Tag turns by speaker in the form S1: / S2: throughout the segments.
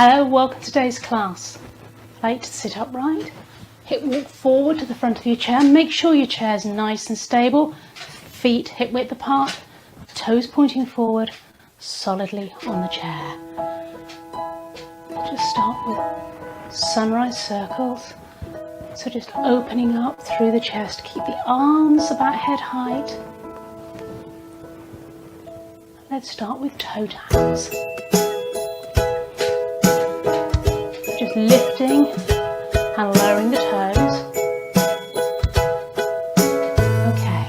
S1: Hello, welcome to today's class. Plate, sit upright. Hip walk forward to the front of your chair. Make sure your chair is nice and stable. Feet hip width apart. Toes pointing forward, solidly on the chair. Just start with sunrise circles. So just opening up through the chest. Keep the arms about head height. Let's start with toe taps. Just lifting and lowering the toes. Okay,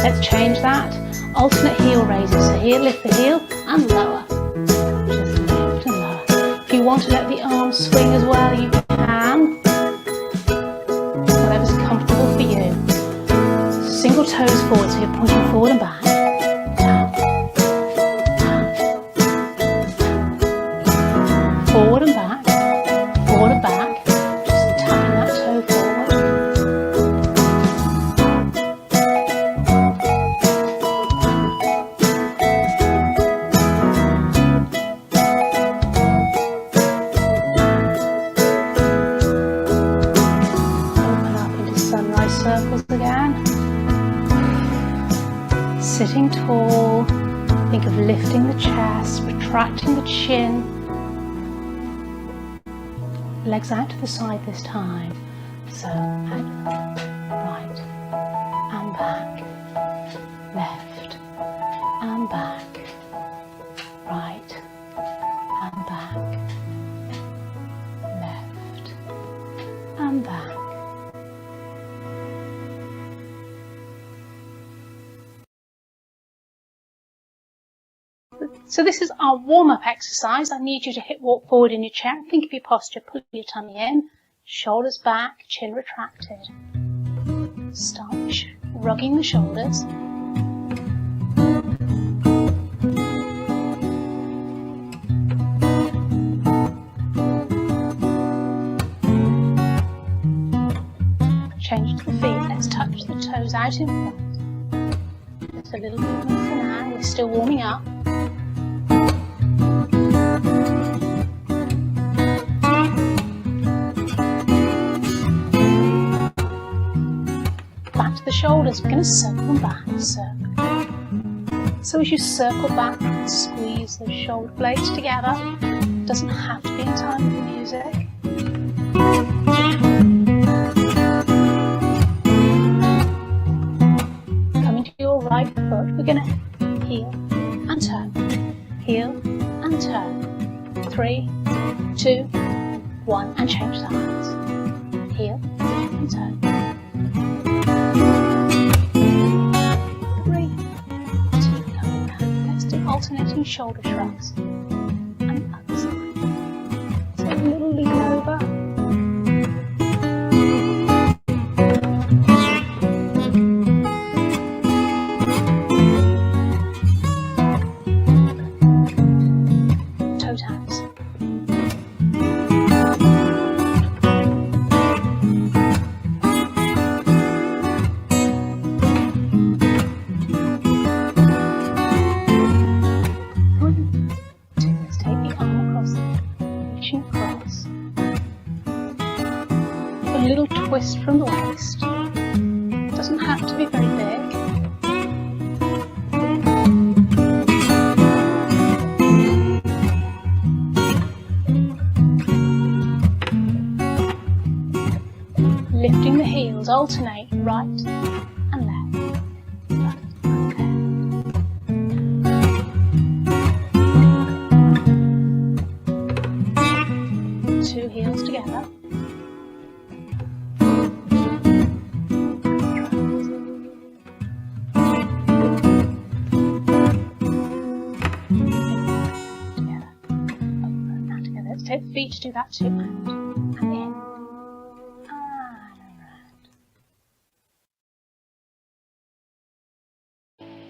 S1: let's change that. Alternate heel raises. So here, lift the heel and lower. Just lift and lower. If you want to let the arms swing as well, you can. Whatever's comfortable for you. Single toes forward, so you're pointing forward and back. Forward and back. Forward and back, just tapping that toe forward. Open up into sunrise circles again. Sitting tall, think of lifting the chest, retracting the chin. Legs out to the side this time. So, right and back, left and back, right and back, left and back. So this is our warm-up exercise. I need you to hip walk forward in your chair. Think of your posture. Pull your tummy in, shoulders back, chin retracted. Start rugging the shoulders. Change to the feet. Let's touch the toes out in front. Just a little movement for now. We're still warming up. The shoulders, we're going to circle them back. Circle. So as you circle back, squeeze those shoulder blades together. It doesn't have to be in time with the music. Coming to your right foot, we're going to heel and turn, heel and turn. 3, 2, 1, and change sides. Heel and turn. Alternating shoulder shrugs and other side. So a little lean over. Toe taps. A little twist from the waist. Doesn't have to be very big. Lifting the heels, alternate right and left. Okay. Two heels together. Take the feet to do that too, and in, and around.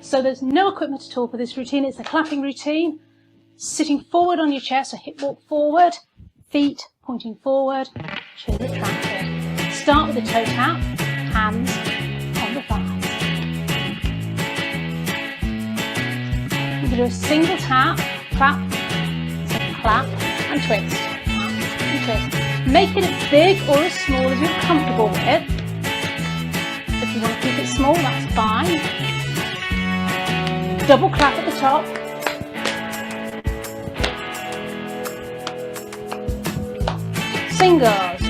S1: So there's no equipment at all for this routine. It's a clapping routine. Sitting forward on your chair, so hip walk forward, feet pointing forward, chin retracted. Start with a toe tap, hands on the thighs. We're going to do a single tap, clap, so clap and twist. twist. Make it as big or as small as you're comfortable with. If you want to keep it small, that's fine. Double clap at the top. Singles.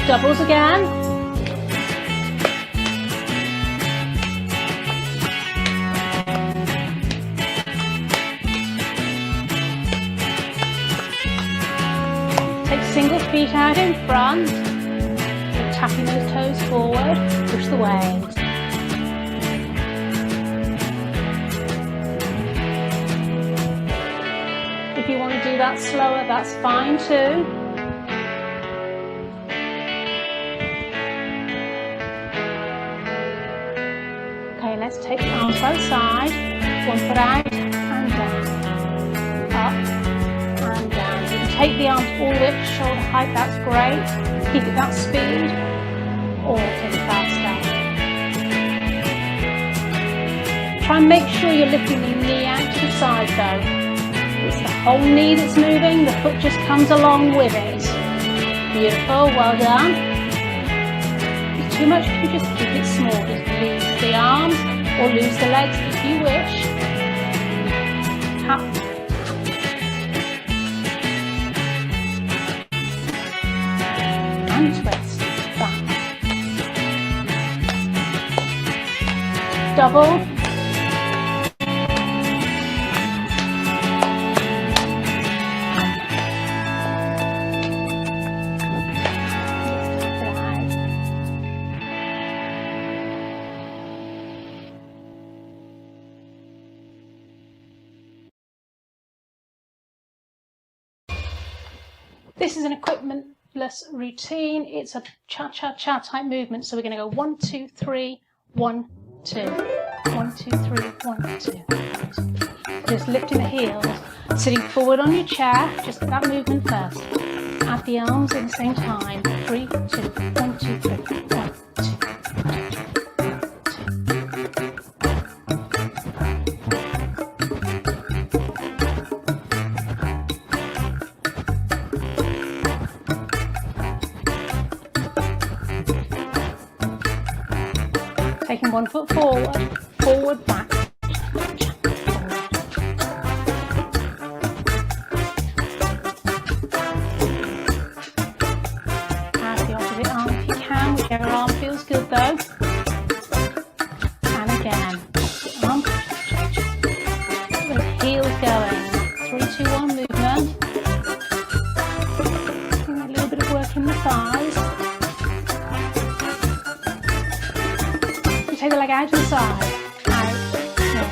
S1: Doubles again. Take single feet out in front, tapping those toes forward, push the waves. If you want to do that slower, that's fine too. Okay, let's take the arms both sides, one foot out and down, up and down. You can take the arms all the way up to shoulder height, that's great. Keep it that speed, or take it faster. Try and make sure you're lifting the knee out to the side though. It's the whole knee that's moving, the foot just comes along with it. Beautiful, well done. If it's too much, you just keep it small. Just loose the arms or loose the legs if you wish. Tap. And twist. Back. Double. This is an equipmentless routine. It's a cha-cha-cha type movement. So we're going to go 1, 2, 3, 1, 2. 1, 2, 3, 1, 2. Just lifting the heels. Sitting forward on your chair. Just that movement first. Add the arms at the same time. 3, 2, 1, 2, 3, 1, 2. Taking one foot forward, forward, back. Add the opposite arm if you can, whichever arm feels good though. And again, the arm, the heels going. 3, 2, 1 movement. And a little bit of work in the thighs. Take the leg out to the side, out, in.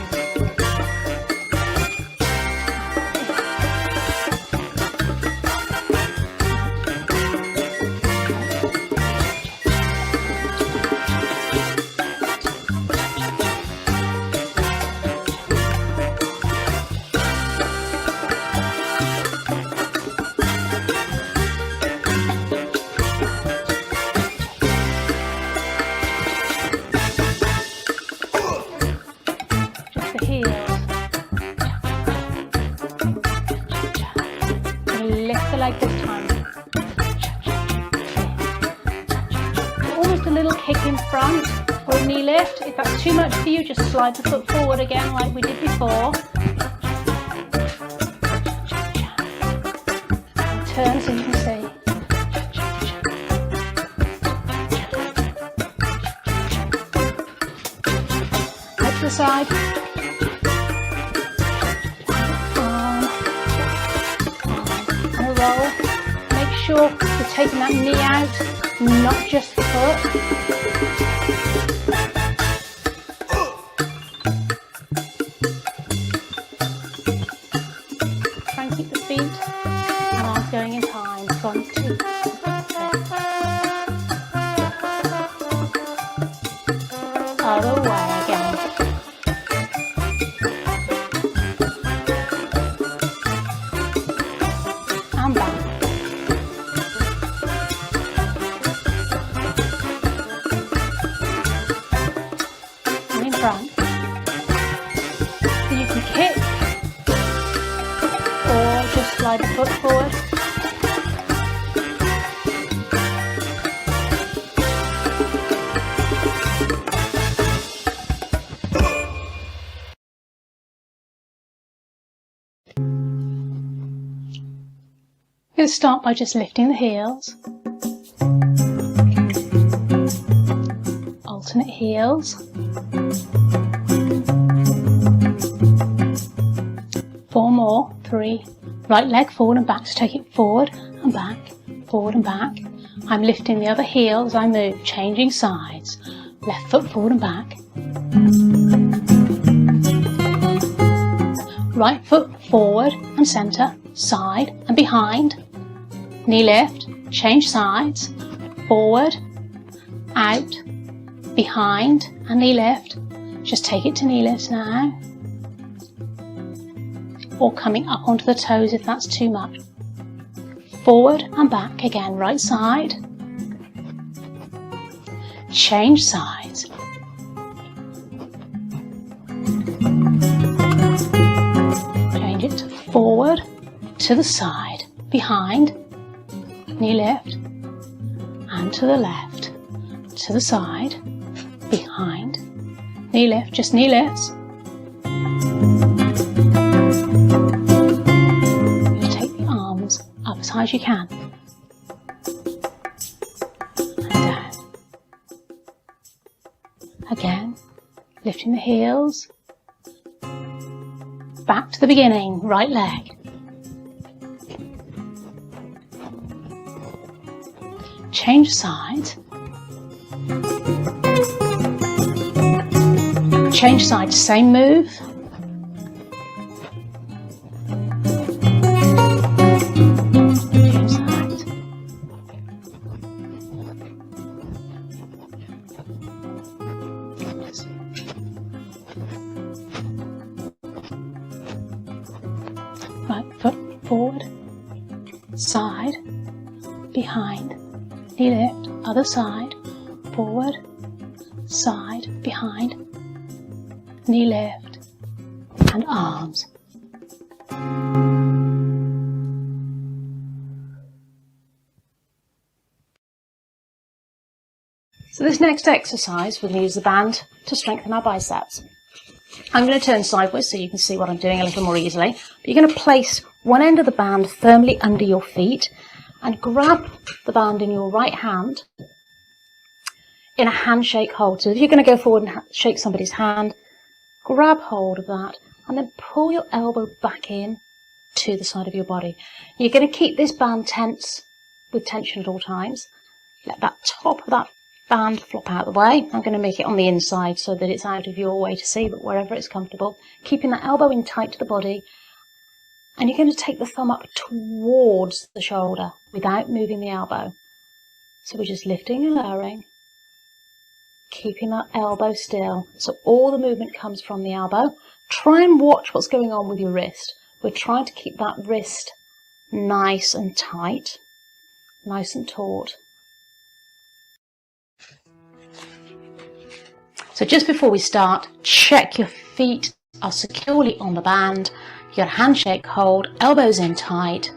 S1: Lift the leg this time. Almost a little kick in front or a knee lift. If that's too much for you, just slide the foot forward again like we did before. And turn so you can see. Out to the side. Roll. Make sure you're taking that knee out, not just the foot. Try and keep the feet and arms going in time. 1, 2, 3. Other way again. And back. And in front. slide the foot forward. I'm going to start by just lifting the heels. Alternate heels. 4 more. 3. Right leg forward and back, so take it forward and back, forward and back. I'm lifting the other heel as I move, changing sides. Left foot forward and back. Right foot forward and centre, side and behind. Knee lift, change sides, forward, out, behind and knee lift. Just take it to knee lift now. Or coming up onto the toes if that's too much. Forward and back again, right side. Change sides. Change it to forward, to the side, behind, knee lift, and to the left, to the side, behind, knee lift, just knee lifts. Up as high as you can, and down. Again, lifting the heels, back to the beginning, right leg. Change sides. Change sides, same move. Right foot forward, side, behind, knee lift, other side, forward, side, behind, knee lift, and arms. So this next exercise, we're going to use the band to strengthen our biceps. I'm going to turn sideways so you can see what I'm doing a little more easily. But you're going to place one end of the band firmly under your feet and grab the band in your right hand in a handshake hold. So if you're going to go forward and shake somebody's hand, grab hold of that and then pull your elbow back in to the side of your body. You're going to keep this band tense with tension at all times. Let that top of that band flop out of the way. I'm going to make it on the inside so that it's out of your way to see, but wherever it's comfortable. Keeping that elbow in tight to the body. And you're going to take the thumb up towards the shoulder without moving the elbow. So we're just lifting and lowering, keeping that elbow still. So all the movement comes from the elbow. Try and watch what's going on with your wrist. We're trying to keep that wrist nice and tight, nice and taut. So just before we start, check your feet are securely on the band, your handshake hold, elbows in tight,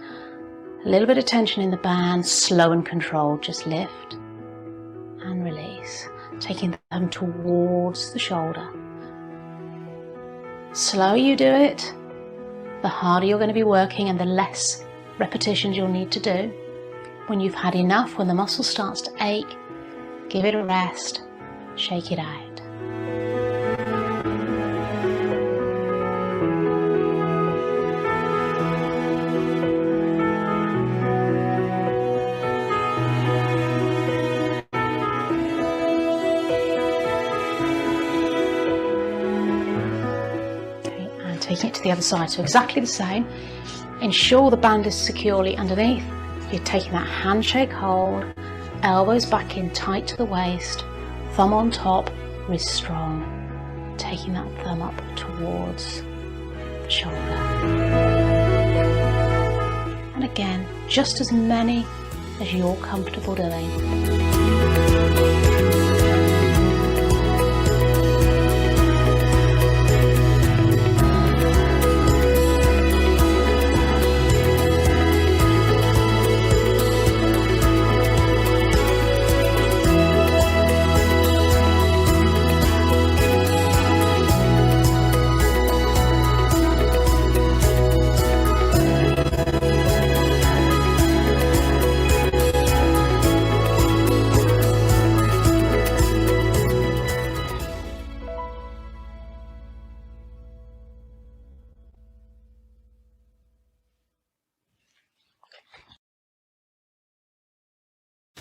S1: a little bit of tension in the band, slow and controlled, just lift and release, taking them towards the shoulder. The slower you do it, the harder you're going to be working and the less repetitions you'll need to do. When you've had enough, when the muscle starts to ache, give it a rest, shake it out. Taking it to the other side, so exactly the same. Ensure the band is securely underneath. You're taking that handshake hold, elbows back in tight to the waist, thumb on top, wrist strong. Taking that thumb up towards the shoulder. And again, just as many as you're comfortable doing.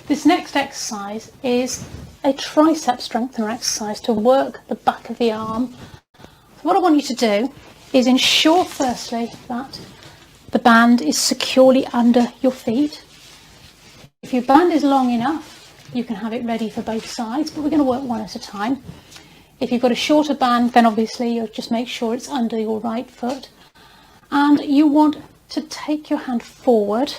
S1: This next exercise is a tricep strengthener exercise to work the back of the arm. So what I want you to do is ensure firstly that the band is securely under your feet. If your band is long enough, you can have it ready for both sides, but we're going to work one at a time. If you've got a shorter band, then obviously you'll just make sure it's under your right foot. And you want to take your hand forward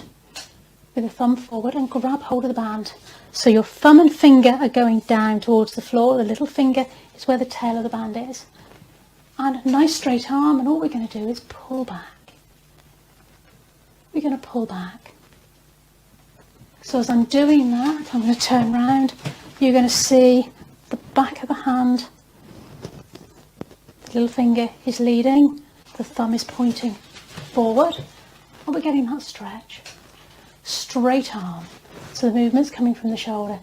S1: with the thumb forward and grab hold of the band. So your thumb and finger are going down towards the floor. The little finger is where the tail of the band is. And a nice straight arm, and all we're going to do is pull back. We're going to pull back. So as I'm doing that, I'm going to turn round. You're going to see the back of the hand. The little finger is leading. The thumb is pointing forward. And we're getting that stretch. Straight arm. So the movement's coming from the shoulder.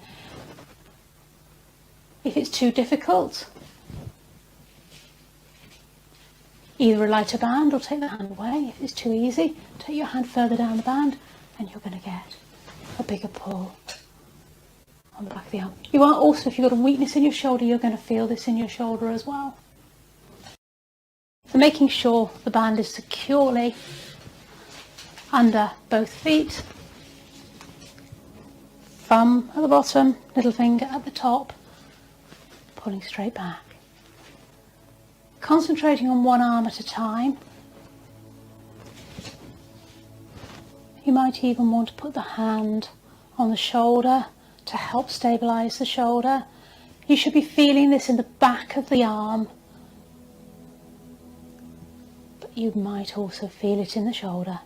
S1: If it's too difficult, either a lighter band or take the hand away. If it's too easy, take your hand further down the band and you're going to get a bigger pull on the back of the arm. You are also, if you've got a weakness in your shoulder, you're going to feel this in your shoulder as well. So making sure the band is securely under both feet, thumb at the bottom, little finger at the top, pulling straight back. Concentrating on one arm at a time. You might even want to put the hand on the shoulder to help stabilise the shoulder. You should be feeling this in the back of the arm, but you might also feel it in the shoulder.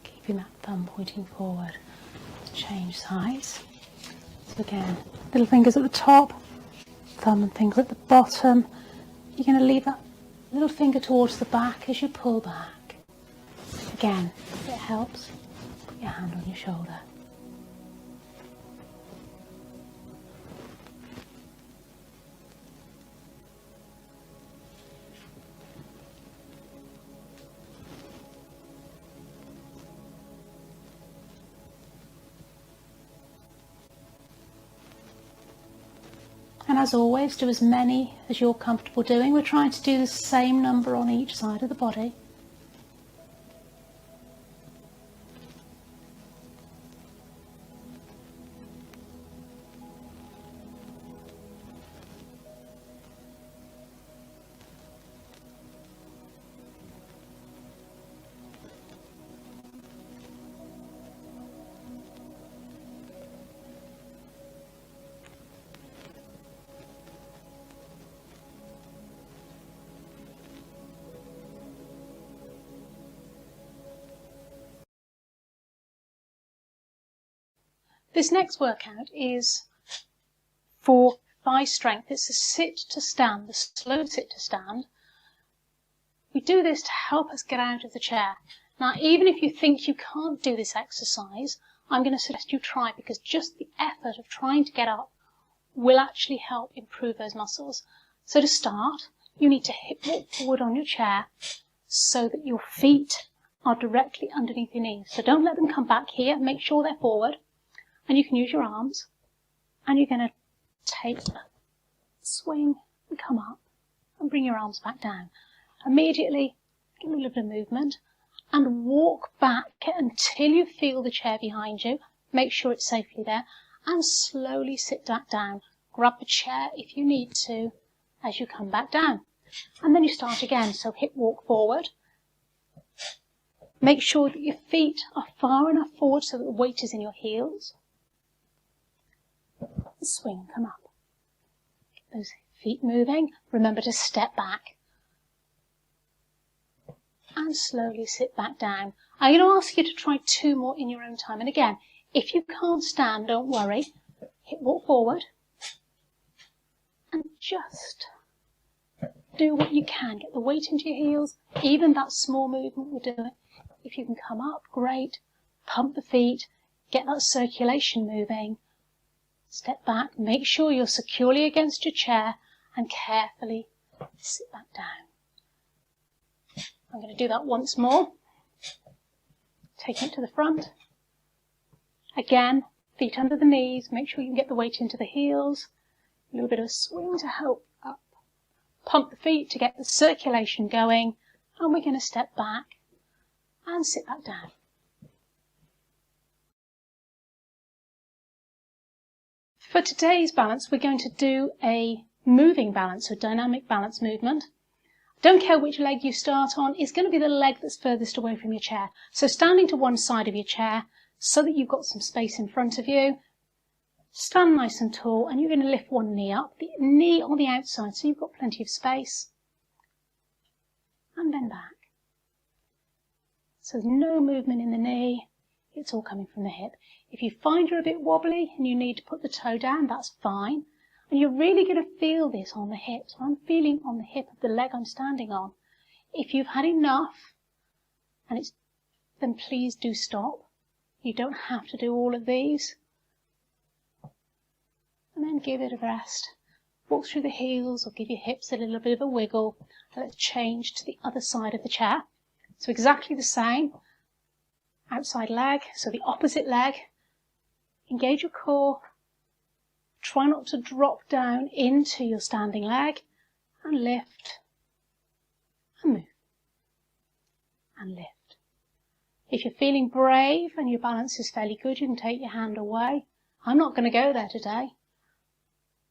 S1: Keeping that thumb pointing forward. Change sides. So again, little fingers at the top, thumb and finger at the bottom. You're going to leave that little finger towards the back as you pull back. Again, if it helps, put your hand on your shoulder. And as always, do as many as you're comfortable doing. We're trying to do the same number on each side of the body. This next workout is for thigh strength. It's a sit to stand, the slow sit to stand. We do this to help us get out of the chair. Now, even if you think you can't do this exercise, I'm going to suggest you try, because just the effort of trying to get up will actually help improve those muscles. So to start, you need to hip walk forward on your chair so that your feet are directly underneath your knees. So don't let them come back here. Make sure they're forward. And you can use your arms, and you're going to take a swing and come up and bring your arms back down. Immediately give a little bit of movement and walk back until you feel the chair behind you. Make sure it's safely there, and slowly sit back down. Grab the chair if you need to as you come back down. And then you start again, so hip walk forward. Make sure that your feet are far enough forward so that the weight is in your heels. Swing, come up. Get those feet moving. Remember to step back. And slowly sit back down. I'm going to ask you to try 2 more in your own time. And again, If you can't stand, don't worry. Hip walk forward and just do what you can. Get the weight into your heels. Even that small movement will do it. If you can come up, great. Pump the feet. Get that circulation moving. Step back. Make sure you're securely against your chair and carefully sit back down. I'm going to do that once more. Taking it to the front. Again, feet under the knees. Make sure you can get the weight into the heels. A little bit of a swing to help up. Pump the feet to get the circulation going. And we're going to step back and sit back down. For today's balance, we're going to do a moving balance, a dynamic balance movement. Don't care which leg you start on, it's going to be the leg that's furthest away from your chair. So standing to one side of your chair so that you've got some space in front of you. Stand nice and tall, and you're going to lift one knee up, the knee on the outside so you've got plenty of space. And bend back. So there's no movement in the knee, it's all coming from the hip. If you find you're a bit wobbly and you need to put the toe down, that's fine. And you're really going to feel this on the hip. So I'm feeling on the hip of the leg I'm standing on. If you've had enough, then please do stop. You don't have to do all of these. And then give it a rest. Walk through the heels or give your hips a little bit of a wiggle. And let's change to the other side of the chair. So exactly the same. Outside leg, so the opposite leg. Engage your core. Try not to drop down into your standing leg. And lift. And move. And lift. If you're feeling brave and your balance is fairly good, you can take your hand away. I'm not going to go there today.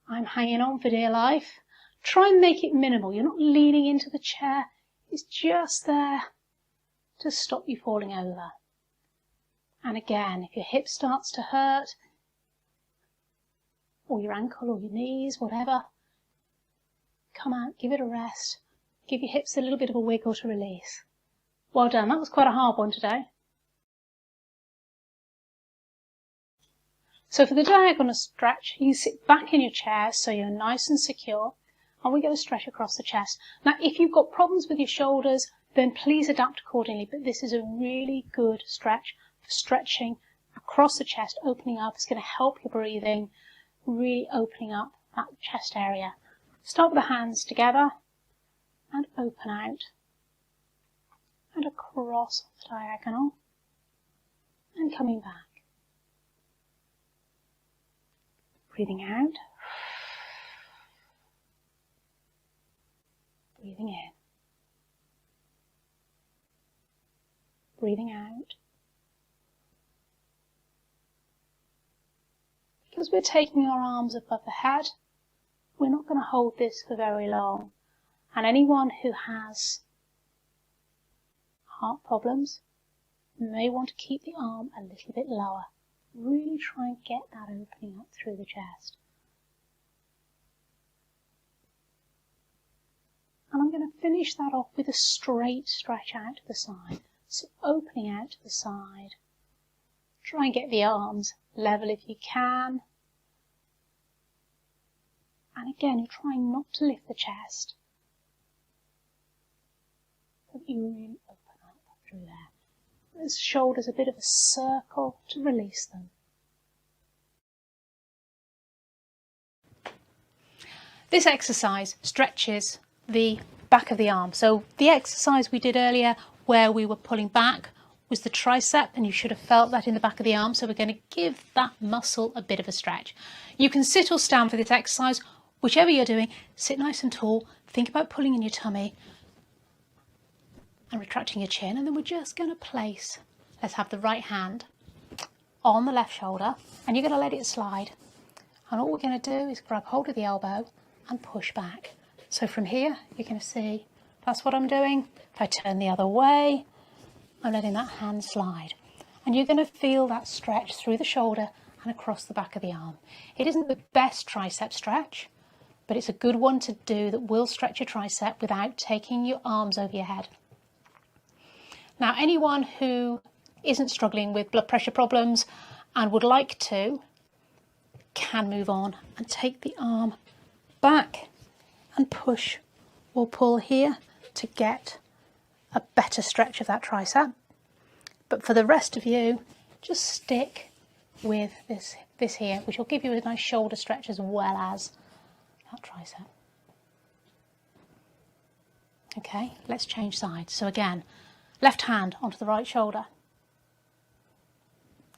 S1: I'm hanging on for dear life. Try and make it minimal. You're not leaning into the chair. It's just there to stop you falling over. And again, if your hip starts to hurt, or your ankle or your knees, whatever, come out, give it a rest. Give your hips a little bit of a wiggle to release. Well done, that was quite a hard one today. So for the diagonal stretch, you can sit back in your chair so you're nice and secure, and we're going to stretch across the chest. Now, if you've got problems with your shoulders, then please adapt accordingly, but this is a really good stretch for stretching across the chest, opening up. It's going to help your breathing, really opening up that chest area. Start with the hands together and open out and across the diagonal and coming back. Breathing out, breathing in, breathing out. Because we're taking our arms above the head, we're not going to hold this for very long. And anyone who has heart problems may want to keep the arm a little bit lower. Really try and get that opening up through the chest. And I'm going to finish that off with a straight stretch out to the side. So opening out to the side. Try and get the arms level if you can. And again, you're trying not to lift the chest. But you really open up through there. The shoulders a bit of a circle to release them. This exercise stretches the back of the arm. So the exercise we did earlier where we were pulling back was the tricep, and you should have felt that in the back of the arm. So we're going to give that muscle a bit of a stretch. You can sit or stand for this exercise, whichever you're doing. Sit nice and tall, think about pulling in your tummy and retracting your chin, and then we're just going to place, let's have the right hand on the left shoulder, and you're going to let it slide, and all we're going to do is grab hold of the elbow and push back. So from here you're going to see that's what I'm doing. If I turn the other way, I'm letting that hand slide, and you're going to feel that stretch through the shoulder and across the back of the arm. It isn't the best tricep stretch, but it's a good one to do that will stretch your tricep without taking your arms over your head. Now, anyone who isn't struggling with blood pressure problems and would like to, can move on and take the arm back and push or pull here to get a better stretch of that tricep. But for the rest of you, just stick with this here, which will give you a nice shoulder stretch as well as that tricep. Okay, let's change sides. So again, left hand onto the right shoulder.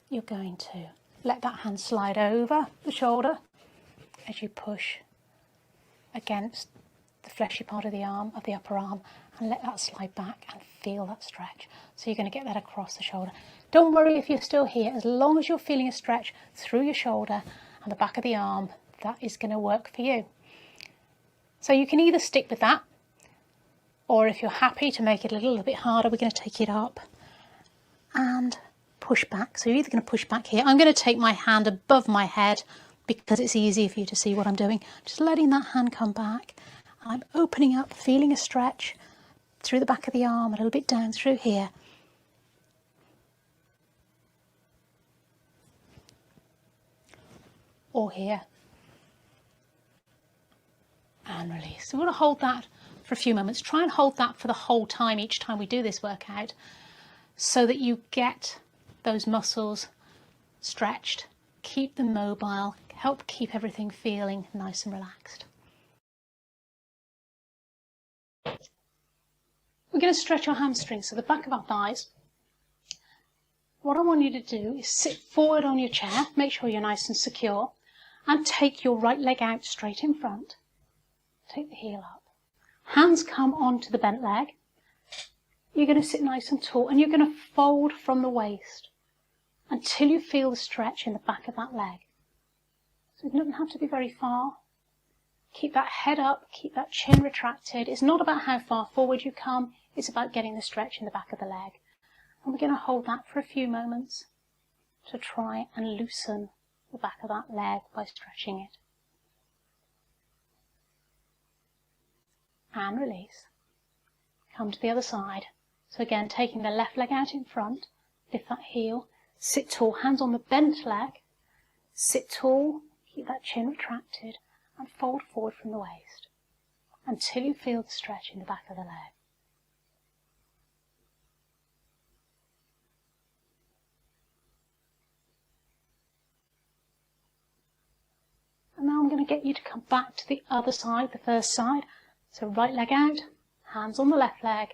S1: You're going to let that hand slide over the shoulder as you push against the fleshy part of the arm, of the upper arm, and let that slide back and feel that stretch. So you're going to get that across the shoulder. Don't worry if you're still here, as long as you're feeling a stretch through your shoulder and the back of the arm, that is going to work for you. So you can either stick with that, or if you're happy to make it a little bit harder, we're going to take it up and push back. So you're either going to push back here. I'm going to take my hand above my head because it's easier for you to see what I'm doing. Just letting that hand come back. I'm opening up, feeling a stretch through the back of the arm, a little bit down through here. Or here. And release. So we're going to hold that for a few moments. Try and hold that for the whole time, each time we do this workout, so that you get those muscles stretched, keep them mobile, help keep everything feeling nice and relaxed. We're going to stretch our hamstrings, so the back of our thighs. What I want you to do is sit forward on your chair, make sure you're nice and secure, and take your right leg out straight in front. Take the heel up. Hands come onto the bent leg. You're going to sit nice and tall, and you're going to fold from the waist until you feel the stretch in the back of that leg. So it doesn't have to be very far. Keep that head up, keep that chin retracted. It's not about how far forward you come, it's about getting the stretch in the back of the leg. And we're going to hold that for a few moments to try and loosen the back of that leg by stretching it. And release. Come to the other side. So again, taking the left leg out in front, lift that heel, sit tall, hands on the bent leg, sit tall, keep that chin retracted, and fold forward from the waist until you feel the stretch in the back of the leg. And now I'm going to get you to come back to the other side, the first side. So right leg out, hands on the left leg,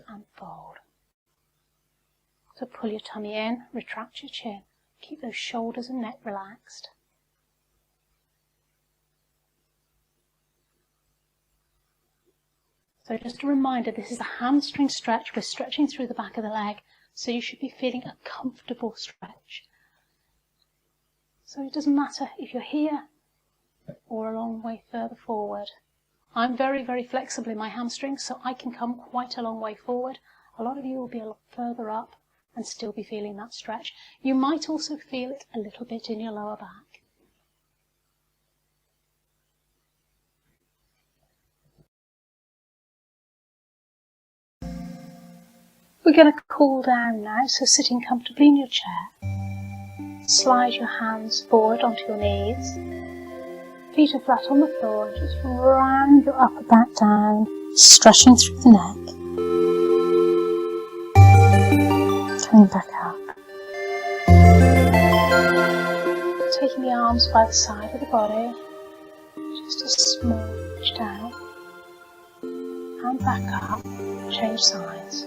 S1: and fold. So pull your tummy in, retract your chin, keep those shoulders and neck relaxed. So just a reminder, this is a hamstring stretch. We're stretching through the back of the leg, so you should be feeling a comfortable stretch. So it doesn't matter if you're here or a long way further forward. I'm very, very flexible in my hamstrings, so I can come quite a long way forward. A lot of you will be a lot further up and still be feeling that stretch. You might also feel it a little bit in your lower back. We're going to cool down now, so sitting comfortably in your chair. Slide your hands forward onto your knees. Feet are flat on the floor. Just round your upper back down, stretching through the neck. Coming back up. Taking the arms by the side of the body. Just a small push down. And back up. Change sides.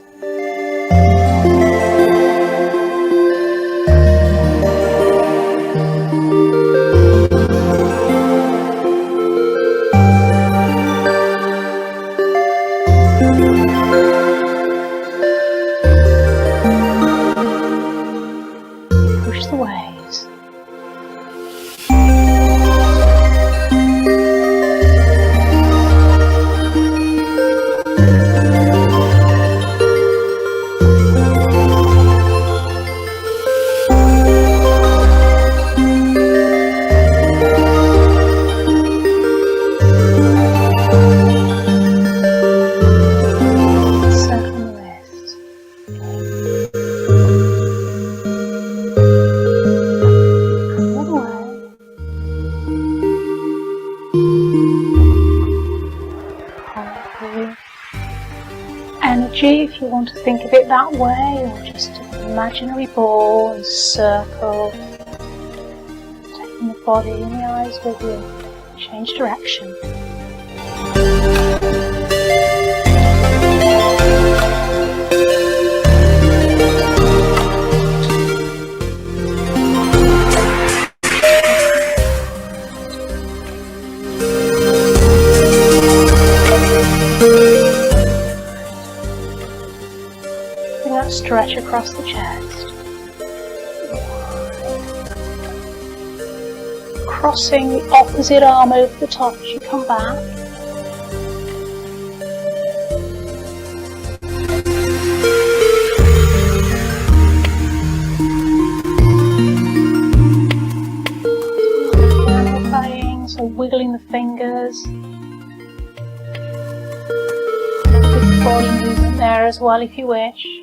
S1: Push the waves. think of it that way, or just an imaginary ball and circle, taking the body and the eyes with you. Change direction. Bring that stretch across the chest. Crossing the opposite arm over the top as you come back. Playing, so wiggling the fingers. Big body movement there as well if you wish.